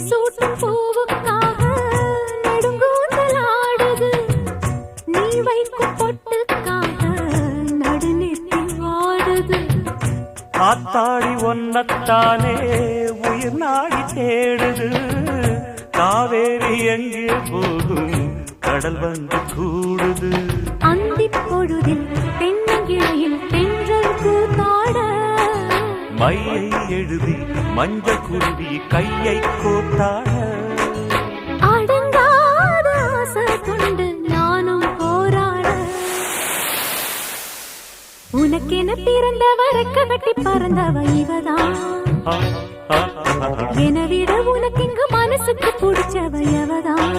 சூட்டும் பூவுக்காக நெடுங்கூந்தலாடுது. நீ வைக்கும் பொட்டுக்காக நடுநெத்தி வாடுது. காத்தாடி ஒன்னத்தானே உயிர் நாடி தேடுது. காவேரி எங்கே போகும் கடல் வந்து கூடுது. அந்திப் பொழுதில் தென்னங்கிளையில் தென்றல் கூத்தாட மையை எழுதி மஞ்சள் குருவி கையை கோத்தாட அடங்காத ஆசை கொண்டு நானும் போராட. உனக்கென பிறந்தவ ரெக்க கட்டி பறந்தவ இவதான். என விட உனக்கு இங்கு மனசுக்கு பிடிச்சவ எவதான்.